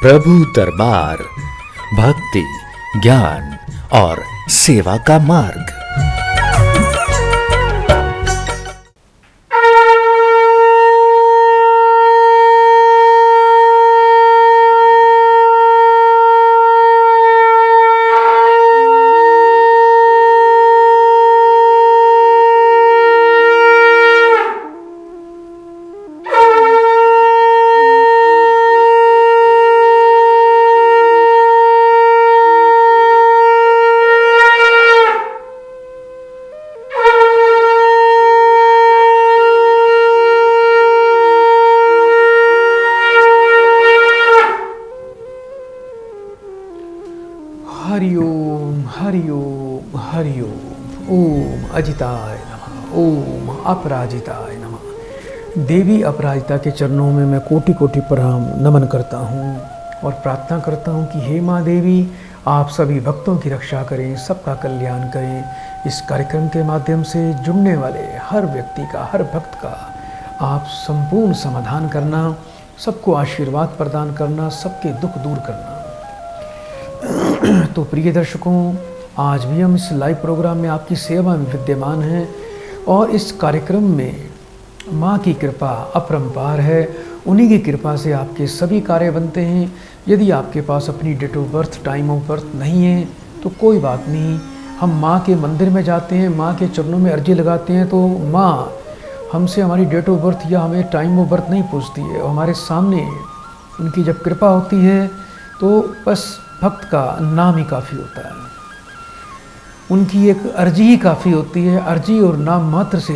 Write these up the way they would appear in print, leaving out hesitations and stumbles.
प्रभु दरबार भक्ति, ज्ञान और सेवा का मार्ग। ओम अजिताय नमः। ओम अपराजिताय नमः। देवी अपराजिता के चरणों में मैं कोटि कोटि प्रणाम नमन करता हूँ और प्रार्थना करता हूँ कि हे माँ देवी, आप सभी भक्तों की रक्षा करें, सबका कल्याण करें। इस कार्यक्रम के माध्यम से जुड़ने वाले हर व्यक्ति का, हर भक्त का आप संपूर्ण समाधान करना, सबको आशीर्वाद प्रदान करना, सबके दुख दूर करना। तो प्रिय दर्शकों, आज भी हम इस लाइव प्रोग्राम में आपकी सेवा में विद्यमान हैं और इस कार्यक्रम में माँ की कृपा अपरंपार है। उन्हीं की कृपा से आपके सभी कार्य बनते हैं। यदि आपके पास अपनी date of birth, time of birth नहीं है तो कोई बात नहीं, हम माँ के मंदिर में जाते हैं, माँ के चरणों में अर्जी लगाते हैं तो माँ हमसे हमारी डेट ऑफ बर्थ या हमें टाइम ऑफ बर्थ नहीं पूछती है। हमारे सामने उनकी जब कृपा होती है तो बस भक्त का नाम ही काफ़ी होता है, उनकी एक अर्जी ही काफ़ी होती है। अर्जी और नाम मात्र से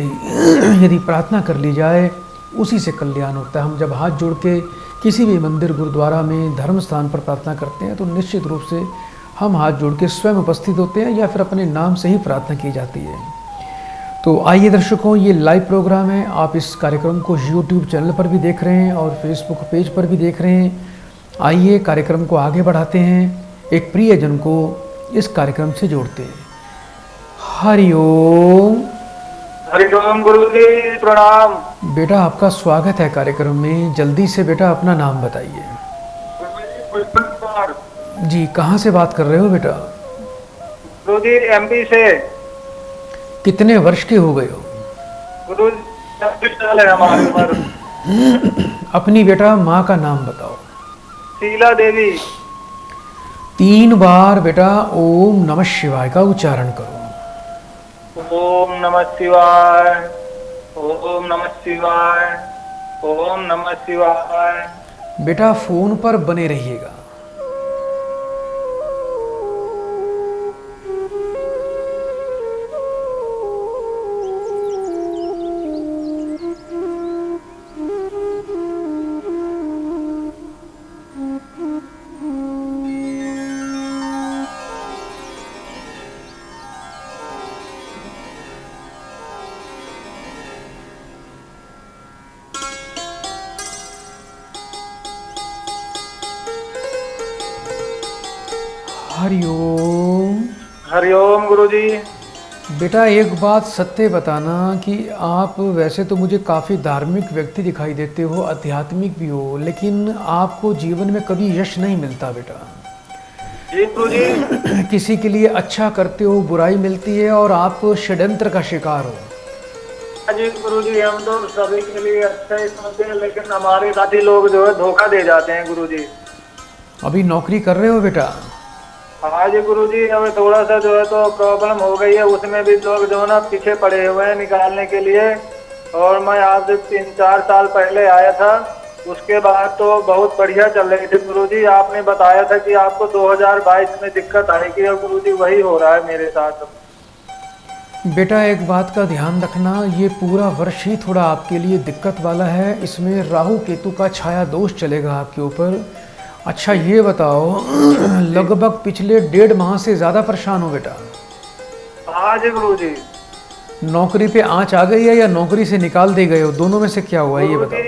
यदि प्रार्थना कर ली जाए, उसी से कल्याण होता है। हम जब हाथ जोड़ के किसी भी मंदिर, गुरुद्वारा में, धर्म स्थान पर प्रार्थना करते हैं तो निश्चित रूप से हम हाथ जोड़ के स्वयं उपस्थित होते हैं या फिर अपने नाम से ही प्रार्थना की जाती है। तो आइए दर्शकों, ये लाइव प्रोग्राम है। आप इस कार्यक्रम को यूट्यूब चैनल पर भी देख रहे हैं और फेसबुक पेज पर भी देख रहे हैं। आइए कार्यक्रम को आगे बढ़ाते हैं, एक प्रियजन को इस कार्यक्रम से जोड़ते हैं। हरिओम। हरिओम गुरुजी, प्रणाम। बेटा, आपका स्वागत है कार्यक्रम में। जल्दी से बेटा अपना नाम बताइए। जी, कहाँ से बात कर रहे हो बेटा? गुरुजी, एमपी से। कितने वर्ष के हो गए हो? गुरुजी 26 साल है हमारी उम्र। अपनी बेटा माँ का नाम बताओ। शीला देवी। 3 बार बेटा ओम नमः शिवाय का उच्चारण करो। ओम नमः शिवाय, ओम नमः शिवाय, ओम नमः शिवाय। बेटा फोन पर बने रहिएगा। हरिओम। हरिओम गुरुजी। बेटा एक बात सत्य बताना कि आप वैसे तो मुझे काफ़ी धार्मिक व्यक्ति दिखाई देते हो, आध्यात्मिक भी हो, लेकिन आपको जीवन में कभी यश नहीं मिलता बेटा। जी गुरुजी। किसी के लिए अच्छा करते हो, बुराई मिलती है और आप षड्यंत्र का शिकार हो। जी गुरुजी, हम तो सभी के लिए अच्छा ही सोचते हैं, लेकिन हमारे साथी लोग जो है धोखा दे जाते हैं गुरुजी। अभी नौकरी कर रहे हो बेटा? हाँ जी गुरुजी, हमें थोड़ा सा जो है तो प्रॉब्लम हो गई है, उसमें भी लोग जो है ना पीछे पड़े हुए हैं निकालने के लिए। और मैं आज से 3-4 साल पहले आया था, उसके बाद तो बहुत बढ़िया चल रही थी गुरुजी। आपने बताया था कि आपको 2022 में दिक्कत आएगी और गुरुजी वही हो रहा है मेरे साथ। बेटा एक बात का ध्यान रखना, ये पूरा वर्ष ही थोड़ा आपके लिए दिक्कत वाला है। इसमें राहु केतु का छाया दोष चलेगा आपके ऊपर। अच्छा ये बताओ, लगभग पिछले 1.5 माह से ज़्यादा परेशान हो बेटा? हाँ जी गुरुजी। नौकरी पे आँच आ गई है या नौकरी से निकाल दे गए हो? दोनों में से क्या हुआ है ये बताओ।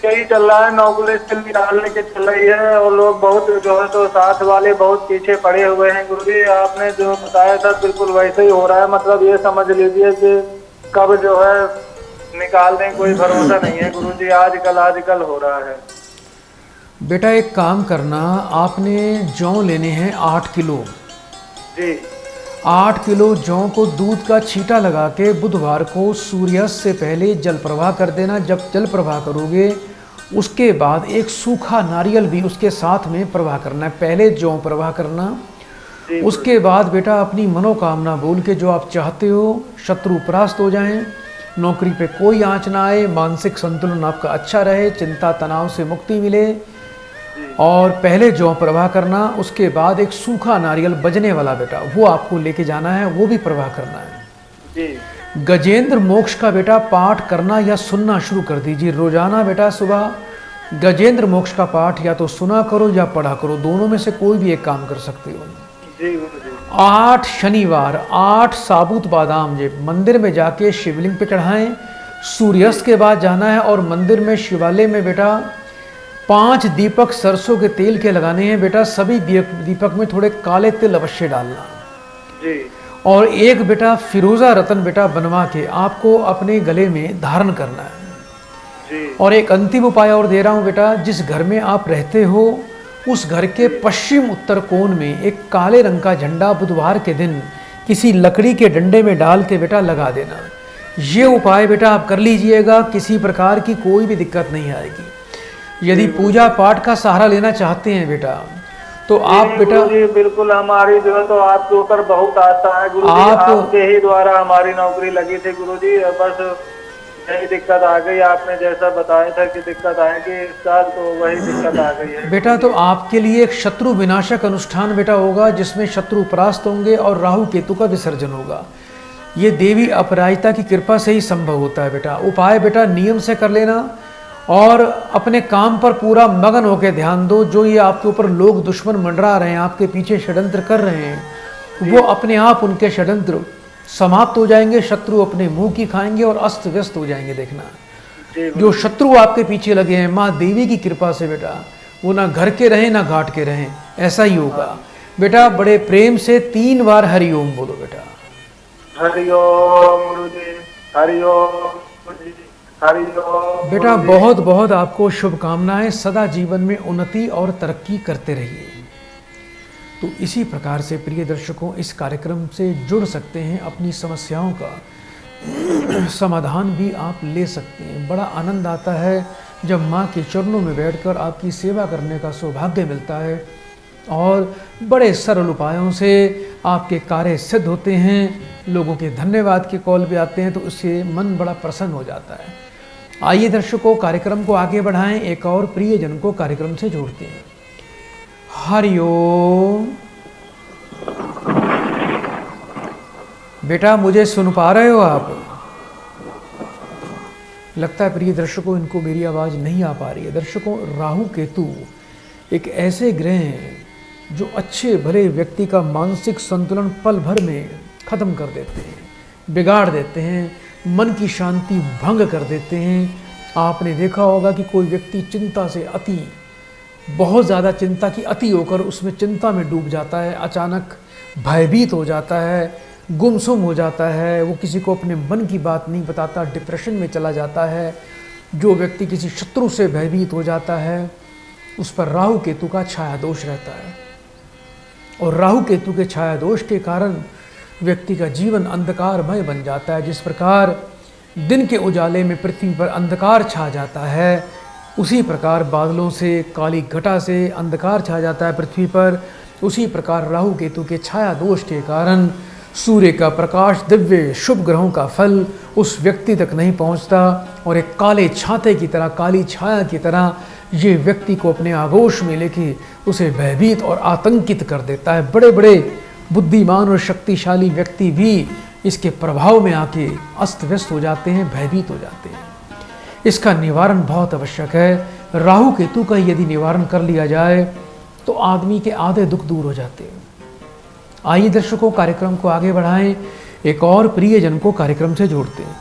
यही चल रहा है, नौकरी से निकालने के चल रही है और लोग बहुत जो है तो साथ वाले बहुत पीछे पड़े हुए हैं गुरुजी। आपने जो बताया था बिल्कुल वैसे ही हो रहा है। मतलब ये समझ लीजिए कि कब जो है निकाल दें कोई भरोसा नहीं है गुरुजी। आजकल हो रहा है। बेटा एक काम करना, आपने जौ लेने हैं 8 किलो। जी 8 किलो जौ को दूध का छींटा लगा के बुधवार को सूर्यास्त से पहले जल प्रवाह कर देना। जब जल प्रवाह करोगे उसके बाद एक सूखा नारियल भी उसके साथ में प्रवाह करना है। पहले जौ प्रवाह करना, जी उसके बाद बेटा अपनी मनोकामना बोल के जो आप चाहते हो, शत्रु परास्त हो जाएं, नौकरी पे कोई आंच ना आए, मानसिक संतुलन आपका अच्छा रहे, चिंता तनाव से मुक्ति मिले, और पहले जौ प्रवाह करना। उसके बाद एक सूखा नारियल बजने वाला बेटा वो आपको लेके जाना है, वो भी प्रवाह करना है। जी गजेंद्र मोक्ष का बेटा पाठ करना या सुनना शुरू कर दीजिए। रोजाना बेटा सुबह गजेंद्र मोक्ष का पाठ या तो सुना करो या पढ़ा करो, दोनों में से कोई भी एक काम कर सकते हो। जी गुरुजी। 8 शनिवार 8 साबुत बादाम जे मंदिर में जाके शिवलिंग पे चढ़ाएं। सूर्यास्त के बाद जाना है और मंदिर में शिवालय में बेटा 5 दीपक सरसों के तेल के लगाने हैं बेटा। सभी दीपक में थोड़े काले तिल अवश्य डालना। जी और एक बेटा फिरोजा रतन बेटा बनवा के आपको अपने गले में धारण करना है। जी और एक अंतिम उपाय और दे रहा हूँ बेटा, जिस घर में आप रहते हो उस घर के पश्चिम उत्तर कोण में एक काले रंग का झंडा बुधवार के दिन किसी लकड़ी के डंडे में डाल के बेटा लगा देना। ये उपाय बेटा आप कर लीजिएगा, किसी प्रकार की कोई भी दिक्कत नहीं आएगी। यदि पूजा पाठ का सहारा लेना चाहते हैं बेटा तो आप बेटा जी बिल्कुल, हमारी जो है तो आपके ऊपर बहुत आस्था है गुरुजी। आपके ही द्वारा हमारी नौकरी लगी थी गुरुजी, बस यही दिक्कत आ गई। आपने जैसा बताया था कि दिक्कत आएगी इस साल, तो वही दिक्कत आ गई है बेटा। तो आपके लिए एक शत्रु विनाशक अनुष्ठान बेटा होगा, जिसमें शत्रु परास्त होंगे और राहु केतु का विसर्जन होगा। ये देवी अपराजिता की कृपा से ही संभव होता है बेटा। उपाय बेटा नियम से कर लेना और अपने काम पर पूरा मगन होकर ध्यान दो। जो ये आपके ऊपर लोग दुश्मन मंडरा रहे हैं, आपके पीछे षड्यंत्र कर रहे हैं, वो अपने आप उनके षड्यंत्र समाप्त हो जाएंगे। शत्रु अपने मुंह की खाएंगे और अस्त व्यस्त हो जाएंगे। देखना जो शत्रु आपके पीछे लगे हैं माँ देवी की कृपा से बेटा, वो ना घर के रहें ना घाट के रहें, ऐसा ही होगा बेटा। बड़े प्रेम से 3 बार हरिओम बोलो बेटा। हरिओम गुरुजी, हरिओम गुरुजी, हरिओम बेटा। बहुत बहुत आपको शुभकामनाएं, सदा जीवन में उन्नति और तरक्की करते रहिए। तो इसी प्रकार से प्रिय दर्शकों इस कार्यक्रम से जुड़ सकते हैं, अपनी समस्याओं का समाधान भी आप ले सकते हैं। बड़ा आनंद आता है जब माँ के चरणों में बैठकर आपकी सेवा करने का सौभाग्य मिलता है और बड़े सरल उपायों से आपके कार्य सिद्ध होते हैं। लोगों के धन्यवाद के कॉल भी आते हैं, तो उससे मन बड़ा प्रसन्न हो जाता है। आइए दर्शकों कार्यक्रम को आगे बढ़ाएं, एक और प्रियजन को कार्यक्रम से जोड़ते हैं। हरिओम बेटा, मुझे सुन पा रहे हो आप? लगता है प्रिय दर्शकों इनको मेरी आवाज़ नहीं आ पा रही है। दर्शकों राहु केतु एक ऐसे ग्रह हैं जो अच्छे भले व्यक्ति का मानसिक संतुलन पल भर में ख़त्म कर देते हैं, बिगाड़ देते हैं, मन की शांति भंग कर देते हैं। आपने देखा होगा कि कोई व्यक्ति चिंता से अति, बहुत ज़्यादा चिंता की अति होकर उसमें चिंता में डूब जाता है, अचानक भयभीत हो जाता है, गुमसुम हो जाता है, वो किसी को अपने मन की बात नहीं बताता, डिप्रेशन में चला जाता है। जो व्यक्ति किसी शत्रु से भयभीत हो जाता है उस पर राहु केतु का छाया दोष रहता है, और राहु केतु के छाया दोष के कारण व्यक्ति का जीवन अंधकारमय बन जाता है। जिस प्रकार दिन के उजाले में पृथ्वी पर अंधकार छा जाता है, उसी प्रकार बादलों से, काली घटा से अंधकार छा जाता है पृथ्वी पर, उसी प्रकार राहु केतु के छाया दोष के कारण सूर्य का प्रकाश, दिव्य शुभ ग्रहों का फल उस व्यक्ति तक नहीं पहुंचता, और एक काले छाते की तरह, काली छाया की तरह ये व्यक्ति को अपने आगोश में लेके उसे भयभीत और आतंकित कर देता है। बड़े बड़े बुद्धिमान और शक्तिशाली व्यक्ति भी इसके प्रभाव में आके अस्त व्यस्त हो जाते हैं, भयभीत हो जाते हैं। इसका निवारण बहुत आवश्यक है। राहु केतु का यदि निवारण कर लिया जाए तो आदमी के आधे दुख दूर हो जाते हैं। आइए दर्शकों कार्यक्रम को आगे बढ़ाएं, एक और प्रियजन को कार्यक्रम से जोड़ते हैं।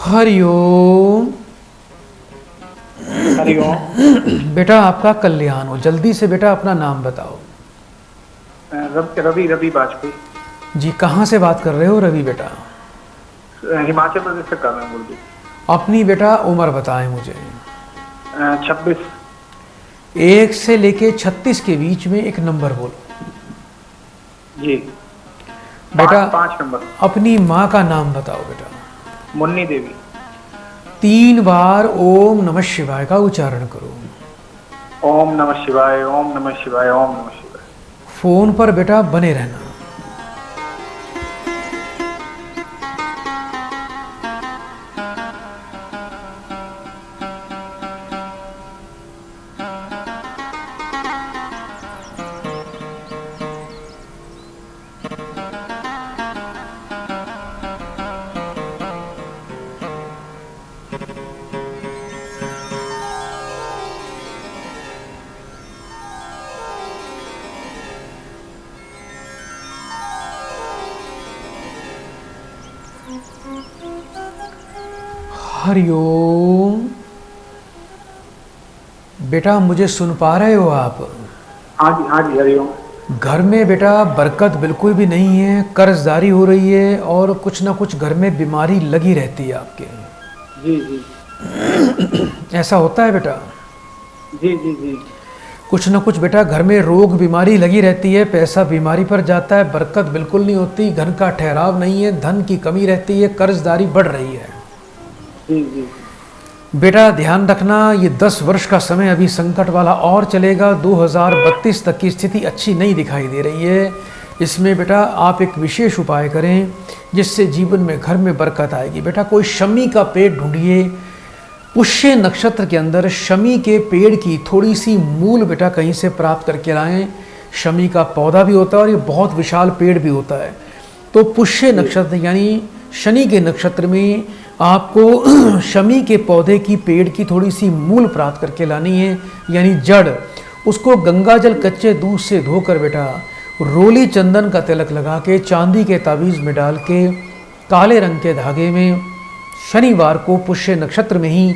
हरिओम। हरिओम। बेटा आपका कल्याण हो, जल्दी से बेटा अपना नाम बताओ। रवि वाजपेयी जी। कहाँ से बात कर रहे हो रवि बेटा? हिमाचल प्रदेश से कर रहा हूँ गुरुजी। अपनी बेटा उम्र बताएं मुझे। 26। 1 से लेके 36 के बीच में एक नंबर बोलो। जी। बेटा 5 नंबर। अपनी माँ का नाम बताओ बेटा। मुन्नी देवी। 3 बार ओम नमः शिवाय का उच्चारण करो। ओम नमः शिवाय, ओम नमः शिवाय, ओम नमः शिवाय। फोन पर बेटा बने रहना। हरिओम। बेटा मुझे सुन पा रहे हो आप? हाँ जी हरिओम। घर में बेटा बरकत बिल्कुल भी नहीं है, कर्जदारी हो रही है और कुछ ना कुछ घर में बीमारी लगी रहती है आपके। जी जी। ऐसा होता है बेटा? जी जी जी। कुछ ना कुछ बेटा घर में रोग बीमारी लगी रहती है, पैसा बीमारी पर जाता है, बरकत बिल्कुल नहीं होती, घर का ठहराव नहीं है, धन की कमी रहती है, कर्जदारी बढ़ रही है। जी जी। बेटा ध्यान रखना, ये 10 वर्ष का समय अभी संकट वाला और चलेगा। 2032 तक की स्थिति अच्छी नहीं दिखाई दे रही है। इसमें बेटा आप एक विशेष उपाय करें जिससे जीवन में घर में बरकत आएगी। बेटा कोई शमी का पेड़ ढूंढिए, पुष्य नक्षत्र के अंदर शमी के पेड़ की थोड़ी सी मूल बेटा कहीं से प्राप्त करके लाएं। शमी का पौधा भी होता है और ये बहुत विशाल पेड़ भी होता है। तो पुष्य नक्षत्र यानी शनि के नक्षत्र में आपको शमी के पौधे की पेड़ की थोड़ी सी मूल प्राप्त करके लानी है, यानी जड़। उसको गंगा जल कच्चे दूध से धोकर बेटा रोली चंदन का तिलक लगा के चांदी के ताबीज़ में डाल के काले रंग के धागे में शनिवार को पुष्य नक्षत्र में ही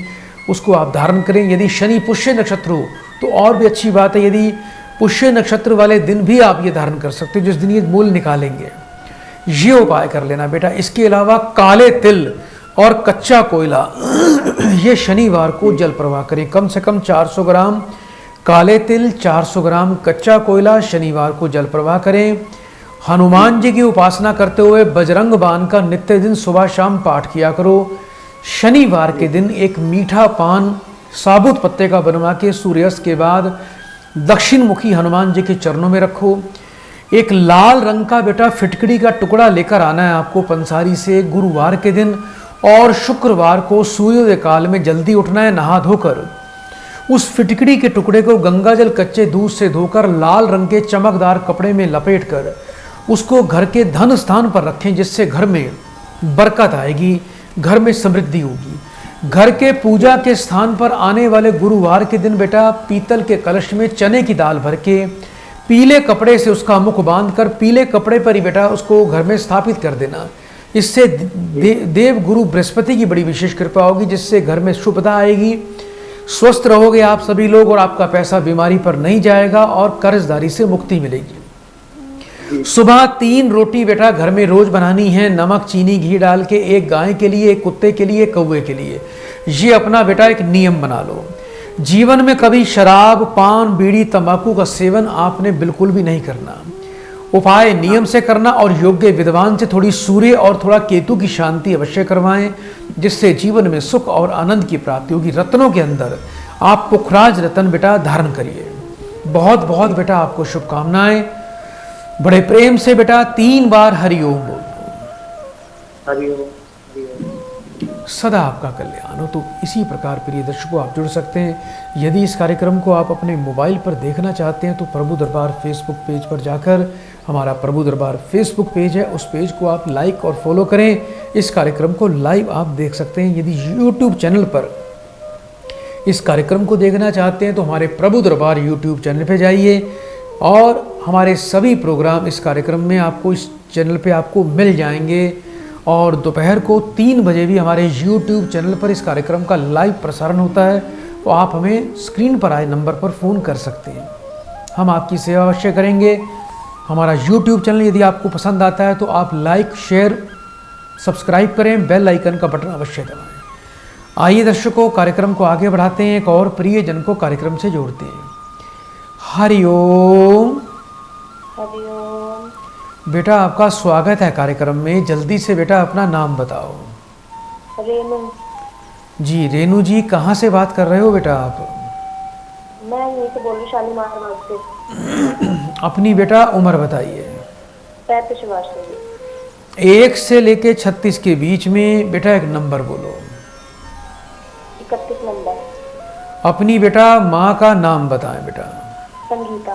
उसको आप धारण करें। यदि शनि पुष्य नक्षत्र हो तो और भी अच्छी बात है, यदि पुष्य नक्षत्र वाले दिन भी आप ये धारण कर सकते हो जिस दिन ये मूल निकालेंगे। ये उपाय कर लेना बेटा। इसके अलावा काले तिल और कच्चा कोयला ये शनिवार को जल प्रवाह करें। कम से कम 400 ग्राम काले तिल, 400 ग्राम कच्चा कोयला शनिवार को जल प्रवाह करें। हनुमान जी की उपासना करते हुए बजरंग बाण का नित्य दिन सुबह शाम पाठ किया करो। शनिवार के दिन एक मीठा पान साबुत पत्ते का बनवा के सूर्यास्त के बाद दक्षिण मुखी हनुमान जी के चरणों में रखो। एक लाल रंग का बेटा फिटकड़ी का टुकड़ा लेकर आना है आपको पंसारी से गुरुवार के दिन, और शुक्रवार को सूर्योदय काल में जल्दी उठना है नहा धोकर। उस फिटकड़ी के टुकड़े को गंगा जल कच्चे दूध से धोकर लाल रंग के चमकदार कपड़े में लपेटकर उसको घर के धन स्थान पर रखें, जिससे घर में बरकत आएगी, घर में समृद्धि होगी। घर के पूजा के स्थान पर आने वाले गुरुवार के दिन बेटा पीतल के कलश में चने की दाल भर के पीले कपड़े से उसका मुख बांधकर पीले कपड़े पर ही बेटा उसको घर में स्थापित कर देना। इससे देव गुरु बृहस्पति की बड़ी विशेष कृपा होगी, जिससे घर में शुभता आएगी, स्वस्थ रहोगे आप सभी लोग और आपका पैसा बीमारी पर नहीं जाएगा और कर्जदारी से मुक्ति मिलेगी। सुबह 3 रोटी बेटा घर में रोज बनानी है, नमक चीनी घी डाल के, एक गाय के लिए, एक कुत्ते के लिए, एक कौवे के लिए। ये अपना बेटा एक नियम बना लो। जीवन में कभी शराब, पान, बीड़ी, तंबाकू का सेवन आपने बिल्कुल भी नहीं करना। उपाय नियम से करना और योग्य विद्वान से थोड़ी सूर्य और थोड़ा केतु की शांति अवश्य करवाएं, जिससे जीवन में सुख और आनंद की प्राप्ति होगी। रत्नों के अंदर आप पुखराज रत्न बेटा धारण करिए। बहुत बहुत बेटा आपको शुभकामनाएं। बड़े प्रेम से बेटा 3 बार हरिओम बोल दो। हरिओम। सदा आपका कल्याण हो। तो इसी प्रकार प्रिय दर्शकों आप जुड़ सकते हैं। यदि इस कार्यक्रम को आप अपने मोबाइल पर देखना चाहते हैं तो प्रभु दरबार फेसबुक पेज पर जाकर, हमारा प्रभु दरबार फेसबुक पेज है, उस पेज को आप लाइक और फॉलो करें। इस कार्यक्रम को लाइव आप देख सकते हैं। यदि यूट्यूब चैनल पर इस कार्यक्रम को देखना चाहते हैं तो हमारे प्रभु दरबार यूट्यूब चैनल पर जाइए और हमारे सभी प्रोग्राम इस कार्यक्रम में आपको इस चैनल पे आपको मिल जाएंगे। और दोपहर को 3 बजे भी हमारे यूट्यूब चैनल पर इस कार्यक्रम का लाइव प्रसारण होता है। तो आप हमें स्क्रीन पर आए नंबर पर फ़ोन कर सकते हैं, हम आपकी सेवा अवश्य करेंगे। हमारा यूट्यूब चैनल यदि आपको पसंद आता है तो आप लाइक, शेयर, सब्सक्राइब करें, बेल आइकन का बटन अवश्य दबाएं। आइए दर्शकों कार्यक्रम को आगे बढ़ाते हैं, एक और प्रिय जन को कार्यक्रम से जोड़ते हैं। हरिओम। हरिओम। बेटा आपका स्वागत है कार्यक्रम में। जल्दी से बेटा अपना नाम बताओ। रेनू। जी रेनू जी, कहाँ से बात कर रहे हो बेटा आप? मैं यहीं से बोल रही हूँ, शालीमार बाग से। अपनी बेटा उम्र बताइए। 35 वर्ष की। 1 से लेके 36 के बीच में बेटा एक नंबर बोलो। 31 नंबर। अपनी बेटा माँ का नाम बताएं बेटा। संगीता।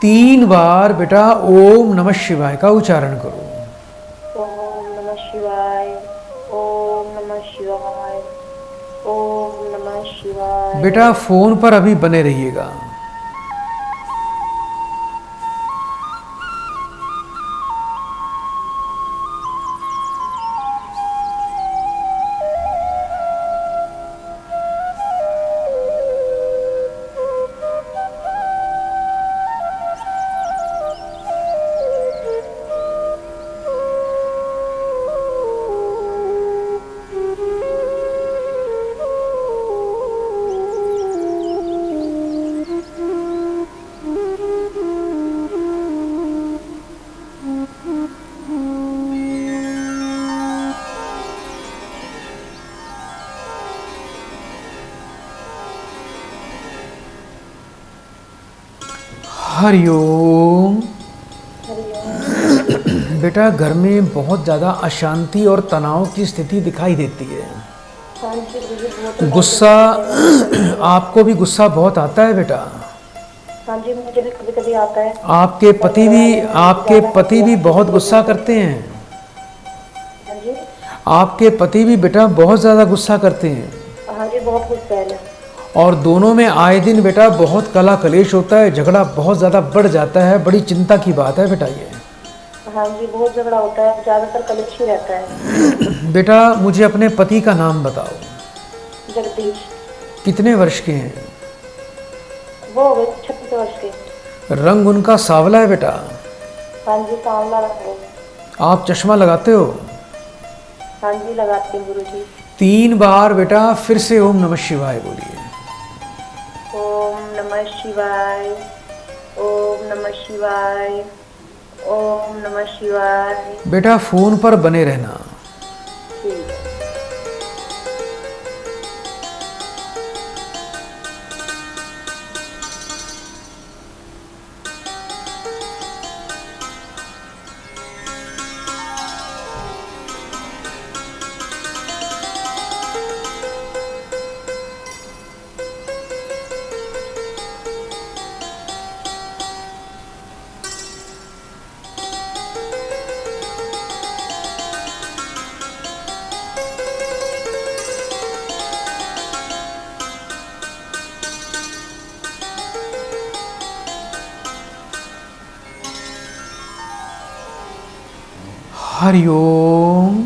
3 बार बेटा ओम नमः शिवाय का उच्चारण करो। ओम नमः शिवाय, ओम नमः शिवाय, ओम नमः शिवाय। बेटा फोन पर अभी बने रहिएगा। हरिओम। हरिओम। बेटा घर में बहुत ज़्यादा अशांति और तनाव की स्थिति दिखाई देती है। हाँ जी गुरुजी, बहुत गुस्सा, आपको भी गुस्सा बहुत आता है बेटा? हाँ जी, मुझे भी कभी कभी आता है। आपके पति भी बहुत गुस्सा करते हैं? हाँ जी। आपके पति भी बेटा बहुत ज़्यादा गुस्सा करते हैं? हाँ जी, बहुत गुस्सा है। और दोनों में आए दिन बेटा बहुत कला कलेश होता है, झगड़ा बहुत ज़्यादा बढ़ जाता है। बड़ी चिंता की बात है बेटा ये। हाँ जी, बहुत झगड़ा होता है, ज़्यादातर कलेश ही रहता है। बेटा मुझे अपने पति का नाम बताओ। जगदीश। कितने वर्ष के हैं? वो हो गए 36 वर्ष के। रंग उनका सांवला है बेटा? हाँ जी, सांवला रंग है। आप चश्मा लगाते हो? हाँ जी, लगाती हूँ गुरुजी। 3 बार बेटा फिर से ओम नमः शिवाय बोलिए। ओम नमः शिवाय, ओम नमः शिवाय, ओम नमः शिवाय। बेटा फोन पर बने रहना। ठीक है। हरिओम।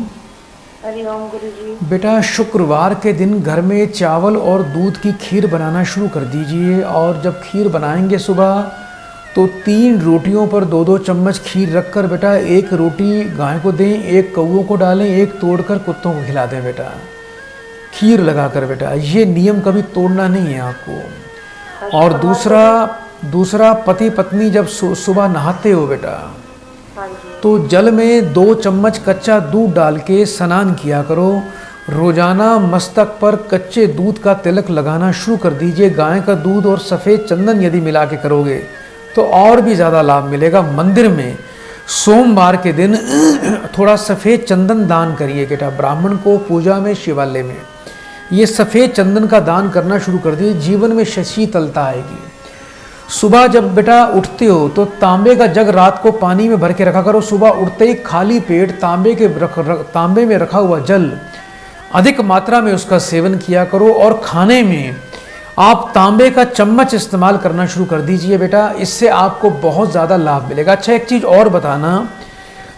हरिओम गुरुजी। बेटा शुक्रवार के दिन घर में चावल और दूध की खीर बनाना शुरू कर दीजिए। और जब खीर बनाएंगे सुबह तो 3 रोटियों पर 2-2 चम्मच खीर रखकर बेटा 1 रोटी गाय को दें, 1 कौवों को डालें, 1 तोड़कर कुत्तों को खिला दें बेटा, खीर लगाकर बेटा। ये नियम कभी तोड़ना नहीं है आपको। और दूसरा पति पत्नी जब सुबह नहाते हो बेटा हाँ जी। तो जल में 2 चम्मच कच्चा दूध डाल के स्नान किया करो। रोजाना मस्तक पर कच्चे दूध का तिलक लगाना शुरू कर दीजिए। गाय का दूध और सफ़ेद चंदन यदि मिला के करोगे तो और भी ज़्यादा लाभ मिलेगा। मंदिर में सोमवार के दिन थोड़ा सफ़ेद चंदन दान करिए बेटा। ब्राह्मण को पूजा में, शिवालय में ये सफ़ेद चंदन का दान करना शुरू कर दीजिए। जीवन में शीतलता आएगी। सुबह जब बेटा उठते हो तो तांबे का जग रात को पानी में भर के रखा करो। सुबह उठते ही खाली पेट तांबे में रखा हुआ जल अधिक मात्रा में उसका सेवन किया करो। और खाने में आप तांबे का चम्मच इस्तेमाल करना शुरू कर दीजिए बेटा। इससे आपको बहुत ज़्यादा लाभ मिलेगा। अच्छा एक चीज़ और बताना,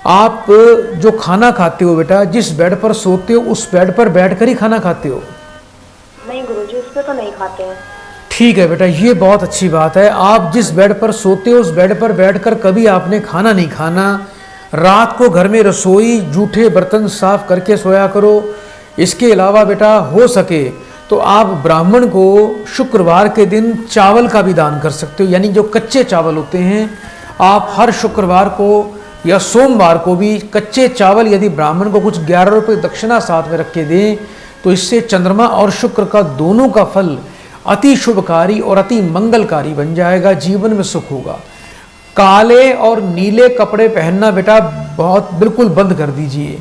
आप जो खाना खाते हो बेटा, जिस बेड पर सोते हो उस बेड पर बैठकर ही खाना खाते हो? नहीं गुरुजी, उस पे तो नहीं खाते हैं। ठीक है बेटा, ये बहुत अच्छी बात है। आप जिस बेड पर सोते हो उस बेड पर बैठकर कभी आपने खाना नहीं खाना। रात को घर में रसोई, जूठे बर्तन साफ करके सोया करो। इसके अलावा बेटा हो सके तो आप ब्राह्मण को शुक्रवार के दिन चावल का भी दान कर सकते हो, यानी जो कच्चे चावल होते हैं आप हर शुक्रवार को या सोमवार को भी कच्चे चावल यदि ब्राह्मण को कुछ 11 रुपये दक्षिणा साथ में रख के दें तो इससे चंद्रमा और शुक्र का दोनों का फल अति शुभकारी और अति मंगलकारी बन जाएगा, जीवन में सुख होगा। काले और नीले कपड़े पहनना बेटा बहुत बिल्कुल बंद कर दीजिए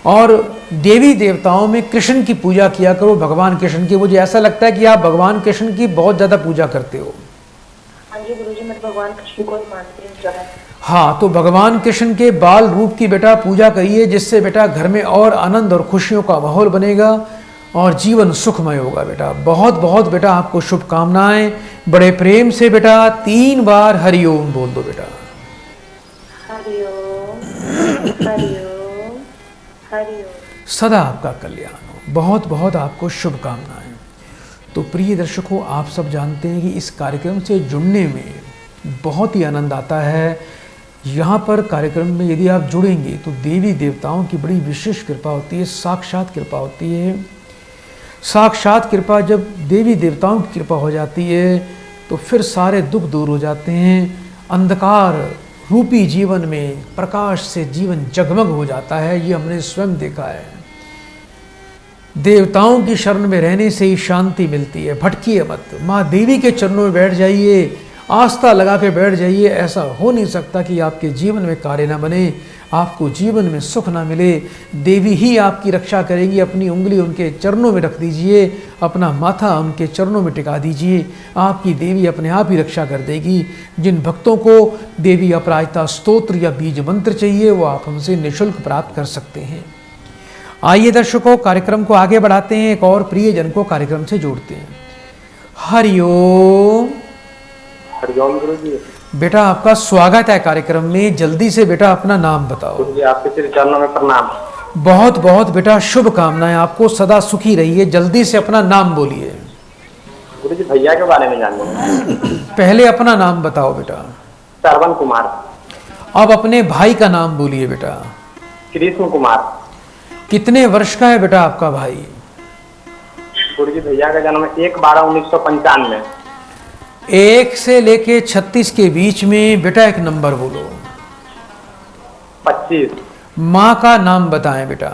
और देवी देवताओं में कृष्ण की पूजा किया करो, भगवान कृष्ण की। मुझे ऐसा लगता है कि आप भगवान कृष्ण की बहुत ज़्यादा पूजा करते हो। हाँ जी गुरुजी, मैं भगवान कृष्ण को ही मानती हूँ ज़्यादा। हाँ, तो भगवान कृष्ण के बाल रूप की बेटा पूजा करिए, जिससे बेटा घर में और आनंद और खुशियों का माहौल बनेगा और जीवन सुखमय होगा बेटा। बहुत बहुत बेटा आपको शुभकामनाएं। बड़े प्रेम से बेटा 3 बार हरिओम बोल दो बेटा। हरिओम हरिओम हरिओम। सदा आपका कल्याण हो। बहुत बहुत आपको शुभकामनाएं। तो प्रिय दर्शकों, आप सब जानते हैं कि इस कार्यक्रम से जुड़ने में बहुत ही आनंद आता है। यहाँ पर कार्यक्रम में यदि आप जुड़ेंगे तो देवी देवताओं की बड़ी विशेष कृपा होती है, साक्षात कृपा होती है। साक्षात कृपा, जब देवी देवताओं की कृपा हो जाती है तो फिर सारे दुख दूर हो जाते हैं। अंधकार रूपी जीवन में प्रकाश से जीवन जगमग हो जाता है, ये हमने स्वयं देखा है। देवताओं की शरण में रहने से ही शांति मिलती है। भटकिए मत, माँ देवी के चरणों में बैठ जाइए, आस्था लगा के बैठ जाइए। ऐसा हो नहीं सकता कि आपके जीवन में कार्य ना बने, आपको जीवन में सुख ना मिले। देवी ही आपकी रक्षा करेगी। अपनी उंगली उनके चरणों में रख दीजिए, अपना माथा उनके चरणों में टिका दीजिए, आपकी देवी अपने आप ही रक्षा कर देगी। जिन भक्तों को देवी अपराजिता स्तोत्र या बीज मंत्र चाहिए वो आप हमसे निःशुल्क प्राप्त कर सकते हैं। आइए दर्शकों, कार्यक्रम को आगे बढ़ाते हैं, एक और प्रियजन को कार्यक्रम से जोड़ते हैं। हरिओम। हरिओम गुरुजी। बेटा आपका स्वागत है कार्यक्रम में। जल्दी से बेटा अपना नाम बताओ। गुरुजी आपके श्री चरणों में प्रणाम। बहुत बहुत बेटा शुभकामनाएं आपको, सदा सुखी रहिए। जल्दी से अपना नाम बोलिए। गुरुजी भैया के बारे में जानना है। पहले अपना नाम बताओ बेटा। श्रवण कुमार। अब अपने भाई का नाम बोलिए बेटा। कृष्ण कुमार। कितने वर्ष का है बेटा आपका भाई? गुरुजी भैया का जन्म 1/12/1995। 1 से लेके 36 के बीच में बेटा एक नंबर बोलो। 25। माँ का नाम बताएं बेटा।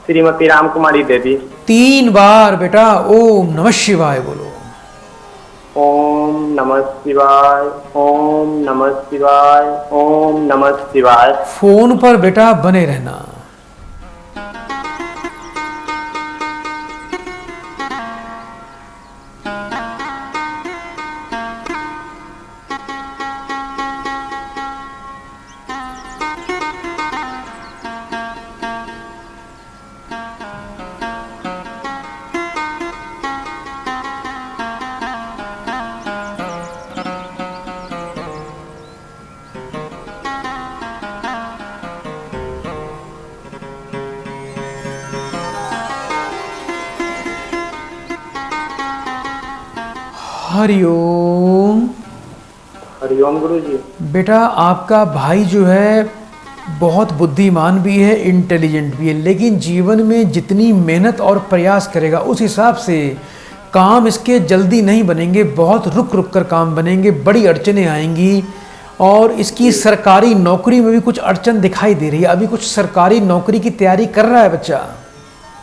श्रीमती रामकुमारी देवी। 3 बार बेटा ओम नमः शिवाय बोलो। ओम नमः शिवाय, ओम नमः शिवाय, ओम नमः शिवाय। फोन पर बेटा बने रहना। हरिओम। हरिओम गुरुजी। बेटा आपका भाई जो है बहुत बुद्धिमान भी है, इंटेलिजेंट भी है, लेकिन जीवन में जितनी मेहनत और प्रयास करेगा उस हिसाब से काम इसके जल्दी नहीं बनेंगे। बहुत रुक रुक कर काम बनेंगे, बड़ी अड़चनें आएंगी। और इसकी सरकारी नौकरी में भी कुछ अड़चन दिखाई दे रही है। अभी कुछ सरकारी नौकरी की तैयारी कर रहा है बच्चा?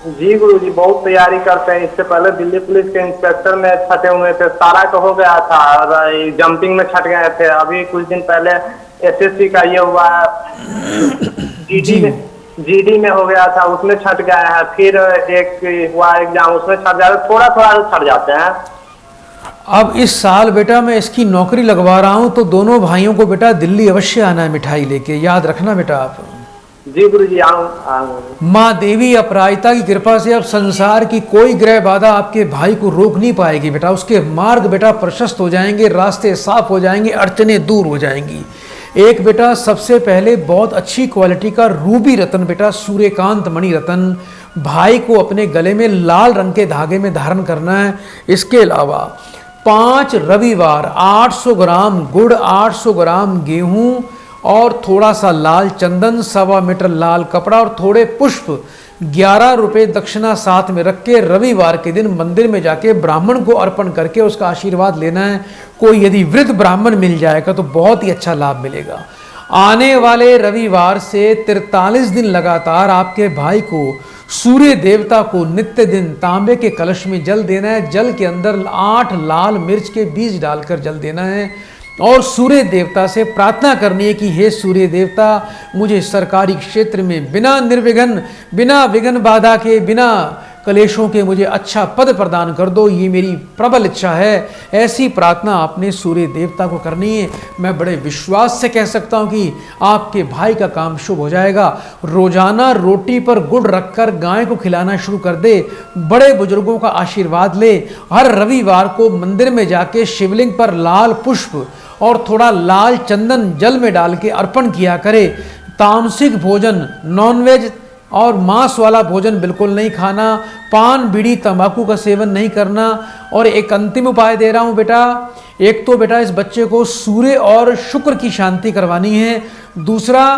जी गुरुजी बहुत तैयारी करते हैं। इससे पहले दिल्ली पुलिस के इंस्पेक्टर में छटे हुए थे, सारा का हो गया था, और जंपिंग में छट गए थे। अभी कुछ दिन पहले एसएससी का ये हुआ, जीडी में हो गया था, उसमें छट गया है। फिर एक हुआ एग्जाम, उसमें छट जाते, थोड़ा थोड़ा छट जाते हैं। अब इस साल बेटा मैं इसकी नौकरी लगवा रहा हूँ, तो दोनों भाइयों को बेटा दिल्ली अवश्य आना है मिठाई लेके, याद रखना बेटा आप। जी गुरुजी आऊँ। माँ देवी अपराजिता की कृपा से अब संसार की कोई ग्रह बाधा आपके भाई को रोक नहीं पाएगी बेटा। उसके मार्ग बेटा प्रशस्त हो जाएंगे, रास्ते साफ हो जाएंगे, अड़चनें दूर हो जाएंगी। एक बेटा सबसे पहले बहुत अच्छी क्वालिटी का रूबी रतन बेटा, सूर्यकांत मणि रतन भाई को अपने गले में लाल रंग के धागे में धारण करना है। इसके अलावा 5 रविवार 800 ग्राम गुड़, 800 ग्राम गेहूं और थोड़ा सा लाल चंदन, 1.25 मीटर लाल कपड़ा और थोड़े पुष्प 11 रुपए दक्षिणा साथ में रख के रविवार के दिन मंदिर में जाके ब्राह्मण को अर्पण करके उसका आशीर्वाद लेना है। कोई यदि वृद्ध ब्राह्मण मिल जाएगा तो बहुत ही अच्छा लाभ मिलेगा। आने वाले रविवार से 43 दिन लगातार आपके भाई को सूर्य देवता को नित्य दिन तांबे के कलश में जल देना है। जल के अंदर 8 लाल मिर्च के बीज डालकर जल देना है और सूर्य देवता से प्रार्थना करनी है कि हे सूर्य देवता, मुझे सरकारी क्षेत्र में बिना निर्विघ्न, बिना विघ्न बाधा के, बिना कलेशों के मुझे अच्छा पद प्रदान कर दो, ये मेरी प्रबल इच्छा है। ऐसी प्रार्थना आपने सूर्य देवता को करनी है। मैं बड़े विश्वास से कह सकता हूँ कि आपके भाई का काम शुभ हो जाएगा। रोजाना रोटी पर गुड़ रखकर गाय को खिलाना शुरू कर दे, बड़े बुजुर्गों का आशीर्वाद ले। हर रविवार को मंदिर में जाके शिवलिंग पर लाल पुष्प और थोड़ा लाल चंदन जल में डाल के अर्पण किया करे। तामसिक भोजन, नॉनवेज और मांस वाला भोजन बिल्कुल नहीं खाना। पान, बीड़ी, तंबाकू का सेवन नहीं करना। और एक अंतिम उपाय दे रहा हूं बेटा। एक तो बेटा इस बच्चे को सूर्य और शुक्र की शांति करवानी है। दूसरा,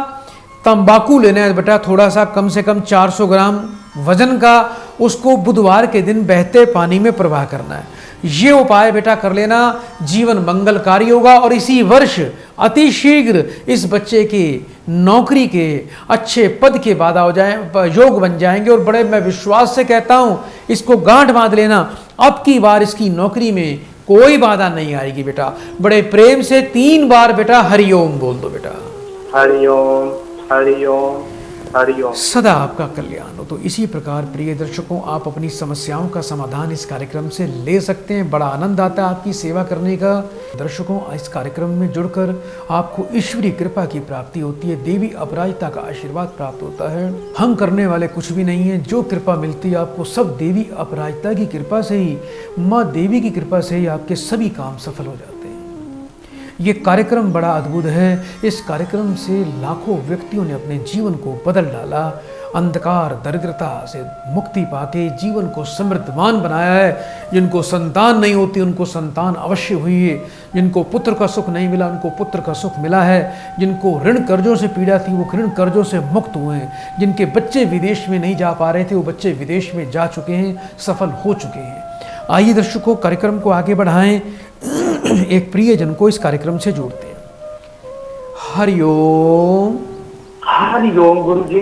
तंबाकू लेना है बेटा, थोड़ा सा, कम से कम 400 ग्राम वजन का। उसको बुधवार के दिन बहते पानी में प्रवाह करना है। ये उपाय बेटा कर लेना, जीवन मंगलकारी होगा। और इसी वर्ष अति शीघ्र इस बच्चे की नौकरी के अच्छे पद के बाधा हो जाए, योग बन जाएंगे। और बड़े मैं विश्वास से कहता हूं, इसको गांठ बांध लेना, अब की बार इसकी नौकरी में कोई बाधा नहीं आएगी बेटा। बड़े प्रेम से 3 बार बेटा हरिओम बोल दो बेटा। हरिओम हरिओम हरिओम। सदा आपका कल्याण हो। तो इसी प्रकार प्रिय दर्शकों, आप अपनी समस्याओं का समाधान इस कार्यक्रम से ले सकते हैं। बड़ा आनंद आता है आपकी सेवा करने का। दर्शकों, इस कार्यक्रम में जुड़कर आपको ईश्वरीय कृपा की प्राप्ति होती है, देवी अपराजिता का आशीर्वाद प्राप्त होता है। हम करने वाले कुछ भी नहीं है, जो कृपा मिलती है आपको सब देवी अपराजिता की कृपा से ही, माँ देवी की कृपा से ही आपके सभी काम सफल हो जाते हैं। ये कार्यक्रम बड़ा अद्भुत है। इस कार्यक्रम से लाखों व्यक्तियों ने अपने जीवन को बदल डाला, अंधकार दरिद्रता से मुक्ति पाके जीवन को समृद्धवान बनाया है। जिनको संतान नहीं होती उनको संतान अवश्य हुई है, जिनको पुत्र का सुख नहीं मिला उनको पुत्र का सुख मिला है, जिनको ऋण कर्जों से पीड़ा थी वो ऋण कर्जों से मुक्त हुए हैं, जिनके बच्चे विदेश में नहीं जा पा रहे थे वो बच्चे विदेश में जा चुके हैं, सफल हो चुके हैं। आइए दर्शकों, कार्यक्रम को आगे बढ़ाएं, एक प्रियजन को इस कार्यक्रम से जोड़ते हैं। हरिओम। हरिओम गुरुजी।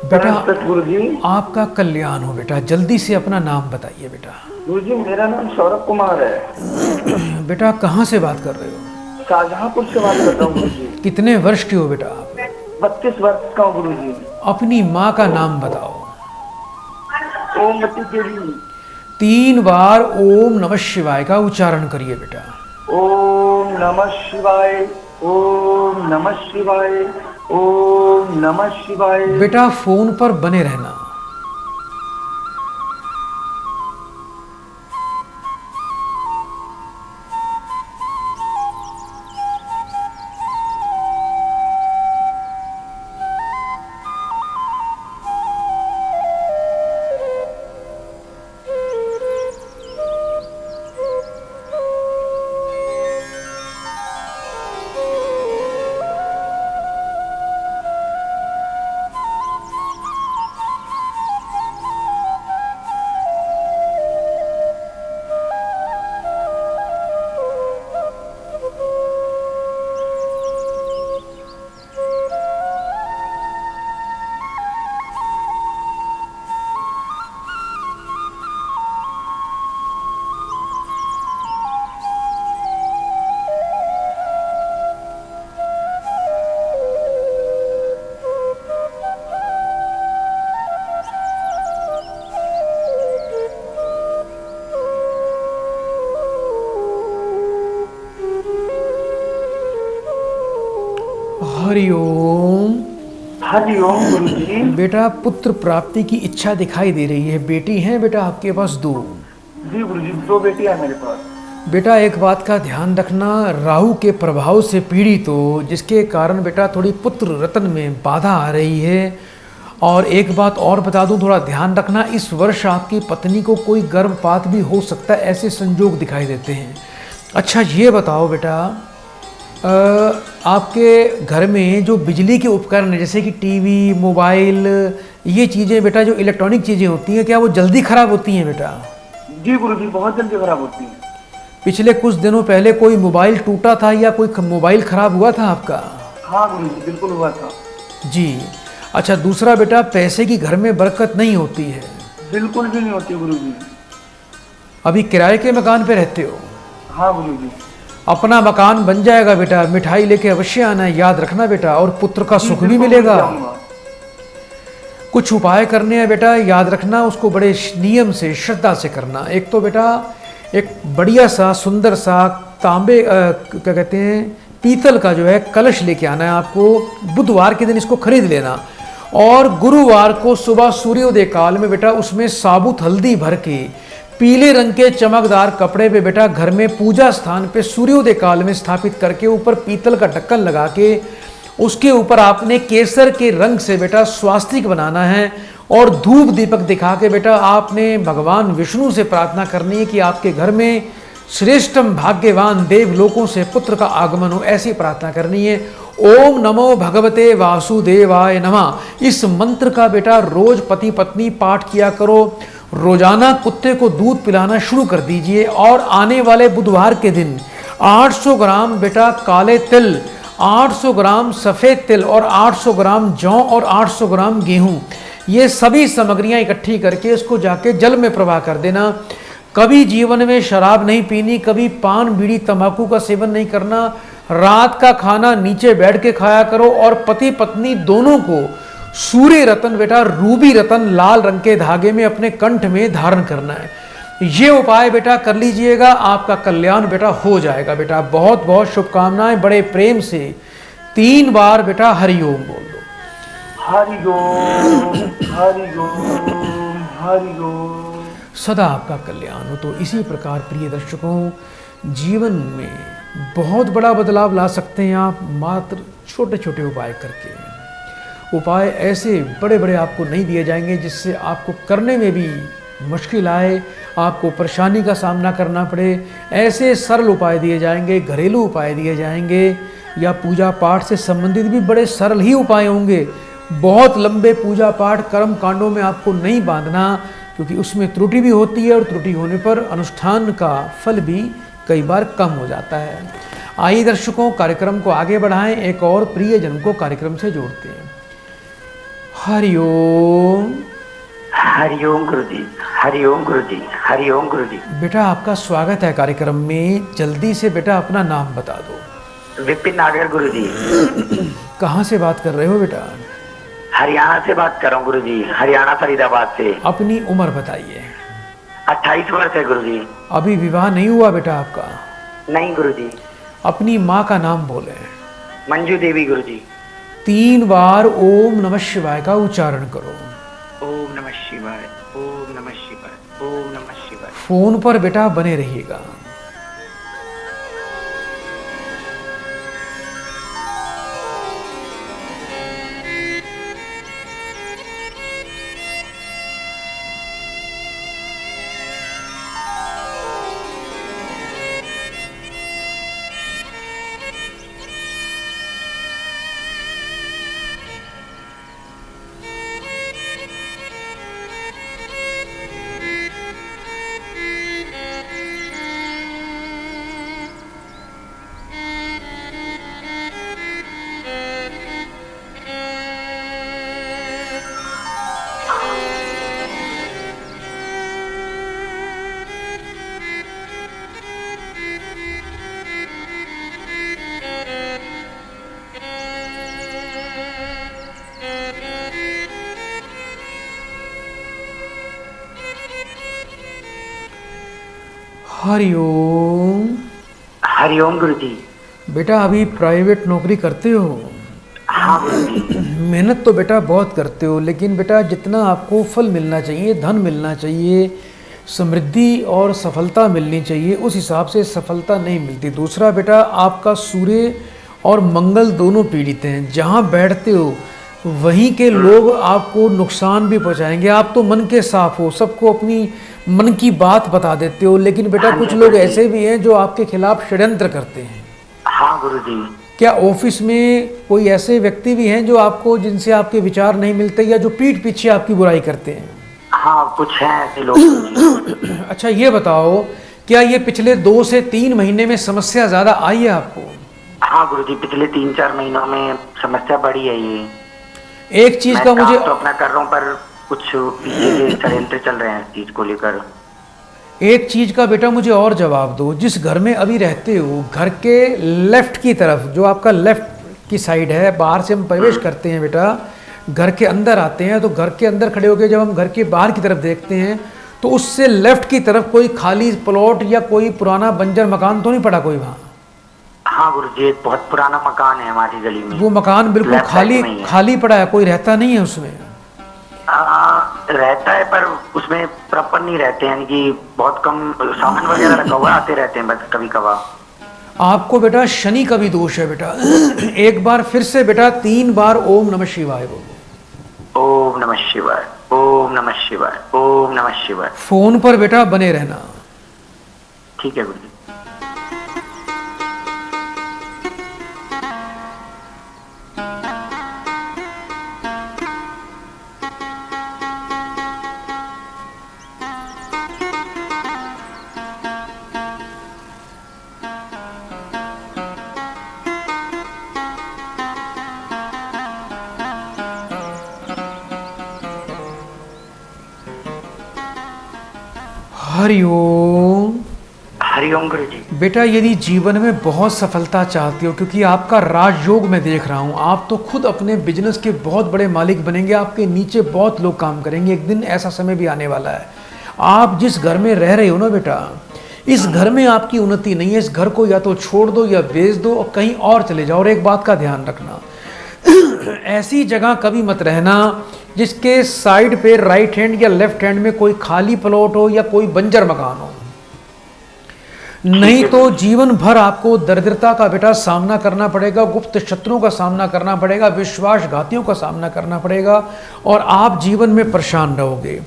बेटा गुरुजी, आपका कल्याण हो बेटा। जल्दी से अपना नाम बताइए बेटा। गुरुजी, मेरा नाम सौरभ कुमार है। बेटा कहाँ से बात कर रहे हो? शाहजहांपुर से बात कर रहा हूँ गुरुजी। कितने वर्ष के हो बेटा आप? 32 वर्ष का हूँ गुरुजी। अपनी माँ का नाम बताओ। ओमवती देवी। 3 बार ओम नमः शिवाय का उच्चारण करिए बेटा। ओम नमः शिवाय, ओम नमः शिवाय, ओम नमः शिवाय। बेटा फोन पर बने रहना। हरिओम। हरिओम गुरुजी। बेटा पुत्र प्राप्ति की इच्छा दिखाई दे रही है। बेटी है बेटा आपके पास 2? जी गुरुजी, 2 बेटियां है मेरे पास। बेटा एक बात का ध्यान रखना, राहु के प्रभाव से पीड़ित हो, जिसके कारण बेटा थोड़ी पुत्र रत्न में बाधा आ रही है। और एक बात और बता दूं, थोड़ा ध्यान रखना, इस वर्ष आपकी पत्नी को कोई गर्भपात भी हो सकता है, ऐसे संजोग दिखाई देते हैं। अच्छा ये बताओ बेटा, आपके घर में जो बिजली के उपकरण है जैसे कि टीवी, मोबाइल ये चीज़ें बेटा जो इलेक्ट्रॉनिक चीज़ें होती हैं क्या वो जल्दी खराब होती हैं बेटा? जी गुरुजी, बहुत जल्दी खराब होती है। पिछले कुछ दिनों पहले कोई मोबाइल टूटा था या कोई मोबाइल खराब हुआ था आपका? हाँ गुरुजी, बिल्कुल हुआ था। जी। अच्छा, दूसरा बेटा पैसे की घर में बरकत नहीं होती है। बिल्कुल भी नहीं होती गुरुजी। अभी किराए के मकान पे रहते हो? हाँ गुरुजी। अपना मकान बन जाएगा बेटा, मिठाई लेके अवश्य आना है, याद रखना बेटा, और पुत्र का जी, सुख भी बिल्कुल मिलेगा। जाऊंगा। कुछ उपाय करने हैं बेटा, याद रखना, उसको बड़े नियम से श्रद्धा से करना। एक तो बेटा एक बढ़िया सा सुंदर सा तांबे क्या कहते हैं पीतल का जो है कलश लेके आना है आपको। बुधवार के दिन इसको खरीद लेना, और गुरुवार को सुबह सूर्योदय काल में बेटा उसमें साबुत हल्दी भर के पीले रंग के चमकदार कपड़े पे बेटा घर में पूजा स्थान पे सूर्योदय काल में स्थापित करके ऊपर पीतल का ढक्कन लगा के उसके ऊपर आपने केसर के रंग से बेटा स्वास्तिक बनाना है, और धूप दीपक दिखा के बेटा आपने भगवान विष्णु से प्रार्थना करनी है कि आपके घर में श्रेष्ठम भाग्यवान देवलोकों से पुत्र का आगमन हो, ऐसी प्रार्थना करनी है। ओम नमो भगवते वासुदेवाय नमः, इस मंत्र का बेटा रोज पति पत्नी पाठ किया करो। रोजाना कुत्ते को दूध पिलाना शुरू कर दीजिए, और आने वाले बुधवार के दिन 800 ग्राम बेटा काले तिल, 800 ग्राम सफ़ेद तिल और 800 ग्राम जौ और 800 ग्राम गेहूं, ये सभी सामग्रियां इकट्ठी करके इसको जाके जल में प्रवाह कर देना। कभी जीवन में शराब नहीं पीनी, कभी पान बीड़ी तंबाकू का सेवन नहीं करना, रात का खाना नीचे बैठ के खाया करो, और पति पत्नी दोनों को सूर्य रतन बेटा रूबी रतन लाल रंग के धागे में अपने कंठ में धारण करना है। ये उपाय बेटा कर लीजिएगा, आपका कल्याण बेटा हो जाएगा बेटा। बहुत बहुत शुभकामनाएं। बड़े प्रेम से 3 बार बेटा हरिओम बोल दो। हरिओम हरिओम हरिओम। सदा आपका कल्याण हो। तो इसी प्रकार प्रिय दर्शकों, जीवन में बहुत बड़ा बदलाव ला सकते हैं आप मात्र छोटे छोटे उपाय करके। उपाय ऐसे बड़े बड़े आपको नहीं दिए जाएंगे जिससे आपको करने में भी मुश्किल आए, आपको परेशानी का सामना करना पड़े। ऐसे सरल उपाय दिए जाएंगे, घरेलू उपाय दिए जाएंगे, या पूजा पाठ से संबंधित भी बड़े सरल ही उपाय होंगे। बहुत लंबे पूजा पाठ कर्म कांडों में आपको नहीं बांधना, क्योंकि उसमें त्रुटि भी होती है, और त्रुटि होने पर अनुष्ठान का फल भी कई बार कम हो जाता है। आइए दर्शकों, कार्यक्रम को आगे बढ़ाएं, एक और प्रिय जन को कार्यक्रम से जोड़ते हैं। हरिओम। हरिओम गुरुजी, हरिओम गुरुजी, हरिओम गुरुजी। बेटा आपका स्वागत है कार्यक्रम में। जल्दी से बेटा अपना नाम बता दो। विपिन नागर गुरुजी। कहाँ से बात कर रहे हो बेटा? हरियाणा से बात कर रहा हूँ गुरुजी, हरियाणा फरीदाबाद से। अपनी उम्र बताइए। 28 वर्ष है गुरुजी। अभी विवाह नहीं हुआ बेटा आपका? नहीं गुरुजी। अपनी माँ का नाम बोले। मंजू देवी गुरुजी। 3 बार ओम नमः शिवाय का उच्चारण करो। ओम नमः शिवाय, ओम नमः शिवाय, ओम नमः शिवाय। फोन पर बेटा बने रहिएगा। हरिओम। हरिओम गुरुजी। बेटा अभी प्राइवेट नौकरी करते हो? हाँ गुरुजी। मेहनत तो बेटा बहुत करते हो, लेकिन बेटा जितना आपको फल मिलना चाहिए, धन मिलना चाहिए, समृद्धि और सफलता मिलनी चाहिए, उस हिसाब से सफलता नहीं मिलती। दूसरा बेटा आपका सूर्य और मंगल दोनों पीड़ित हैं। जहाँ बैठते हो वहीं के लोग आपको नुकसान भी पहुँचाएंगे। आप तो मन के साफ हो, सबको अपनी मन की बात बता देते हो, लेकिन बेटा कुछ लोग ऐसे भी हैं जो आपके खिलाफ षड्यंत्र करते हैं। हाँ गुरुजी। क्या ऑफिस में कोई ऐसे व्यक्ति भी हैं जो आपको, जिनसे आपके विचार नहीं मिलते या जो पीठ पीछे आपकी बुराई करते हैं? हाँ कुछ हैं ऐसे लोग गुरुजी। अच्छा ये बताओ, क्या ये पिछले 2 से 3 महीने में समस्या ज़्यादा आई है आपको? हाँ गुरुजी, पिछले 3-4 महीनों में समस्या बढ़ी है ये। एक चीज़ मैं का काम मुझे तो अपना कर रहा हूँ, पर कुछ पीछे के षड्यंत्र चल रहे हैं इस चीज को लेकर। एक चीज़ का बेटा मुझे और जवाब दो। जिस घर में अभी रहते हो, घर के लेफ्ट की तरफ, जो आपका लेफ्ट की साइड है, बाहर से हम प्रवेश करते हैं बेटा, घर के अंदर आते हैं, तो घर के अंदर खड़े होकर जब हम घर के बाहर की तरफ देखते हैं तो उससे लेफ्ट की तरफ कोई खाली प्लॉट या कोई पुराना बंजर मकान तो नहीं पड़ा कोई वहाँ? हाँ गुरुजी, एक बहुत पुराना मकान है हमारी गली में। वो मकान बिल्कुल लेफ्ट साइड खाली में ही है। खाली पड़ा है, कोई रहता नहीं है उसमें? रहता है पर उसमें प्रॉपर नहीं रहते हैं, यानी कि बहुत कम सामान वगैरह रखा हुआ है, आते रहते हैं बस कभी कभार। आपको बेटा शनि का भी दोष है बेटा। एक बार फिर से बेटा 3 बार ओम नमः शिवाय बोलो। ओम नमः शिवाय, ओम नमः शिवाय, ओम नमः शिवाय। फोन पर बेटा बने रहना। ठीक है गुरुजी। हरिओम। हरिओम गुरुजी। बेटा यदि जीवन में बहुत सफलता चाहते हो, क्योंकि आपका राजयोग मैं देख रहा हूँ, आप तो खुद अपने बिजनेस के बहुत बड़े मालिक बनेंगे, आपके नीचे बहुत लोग काम करेंगे। एक दिन ऐसा समय भी आने वाला है। आप जिस घर में रह रहे हो ना बेटा, इस घर में आपकी उन्नति नहीं है। इस घर को या तो छोड़ दो या बेच दो और कहीं और चले जाओ। और एक बात का ध्यान रखना, ऐसी जगह कभी मत रहना जिसके साइड पे राइट हैंड या लेफ्ट हैंड में कोई खाली प्लॉट हो या कोई बंजर मकान हो। नहीं तो जीवन भर आपको दरिद्रता का बेटा सामना करना पड़ेगा, गुप्त शत्रुओं का सामना करना पड़ेगा, विश्वासघातियों का सामना करना पड़ेगा और आप जीवन में परेशान रहोगे।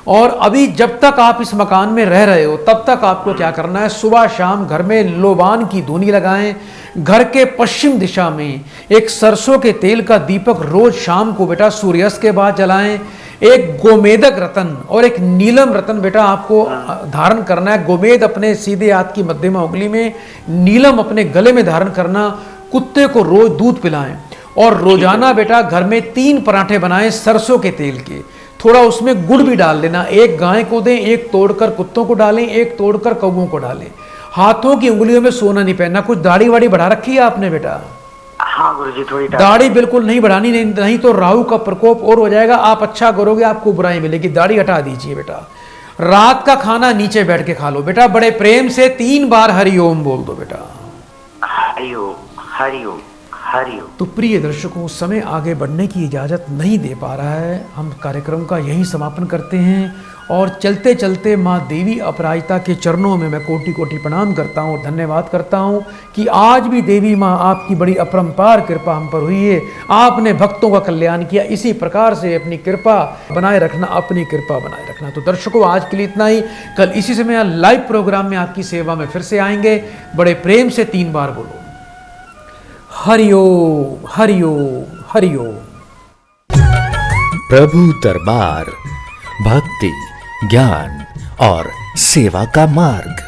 और अभी जब तक आप इस मकान में रह रहे हो तब तक आपको क्या करना है, सुबह शाम घर में लोबान की धूनी लगाएं। घर के पश्चिम दिशा में एक सरसों के तेल का दीपक रोज शाम को बेटा सूर्यास्त के बाद जलाएं। एक गोमेदक रतन और एक नीलम रतन बेटा आपको धारण करना है। गोमेद अपने सीधे हाथ की मध्यमा उंगली में, नीलम अपने गले में धारण करना। कुत्ते को रोज दूध पिलाएं और रोजाना बेटा घर में 3 पराठे बनाएं सरसों के तेल के। थोड़ा उसमें गुड़ भी डाल लेना। एक गाय को दें, एक तोड़कर कुत्तों को डालें, एक तोड़कर कौवों को डालें। हाथों की उंगलियों में सोना नहीं पहनना। कुछ दाढ़ी वाड़ी बढ़ा रखी है आपने बेटा? हाँ गुरुजी, थोड़ी दाढ़ी बिल्कुल नहीं बढ़ानी, नहीं तो राहु का प्रकोप और हो जाएगा। आप अच्छा करोगे, आपको बुराई मिलेगी। दाढ़ी हटा दीजिए बेटा। रात का खाना नीचे बैठ के खा लो बेटा। बड़े प्रेम से 3 बार हरिओम बोल दो बेटा। हरिओम, हरिओम, हरिओम। तो प्रिय दर्शकों, समय आगे बढ़ने की इजाज़त नहीं दे पा रहा है। हम कार्यक्रम का यहीं समापन करते हैं और चलते चलते माँ देवी अपराजिता के चरणों में मैं कोटि कोटि प्रणाम करता हूँ, धन्यवाद करता हूँ कि आज भी देवी माँ आपकी बड़ी अपरंपार कृपा हम पर हुई है। आपने भक्तों का कल्याण किया। इसी प्रकार से अपनी कृपा बनाए रखना, अपनी कृपा बनाए रखना। तो दर्शकों, आज के लिए इतना ही। कल इसी समय लाइव प्रोग्राम में आपकी सेवा में फिर से आएंगे। बड़े प्रेम से 3 बार बोलो हरिओम, हरिओम, हरिओम। प्रभु दरबार भक्ति, ज्ञान और सेवा का मार्ग।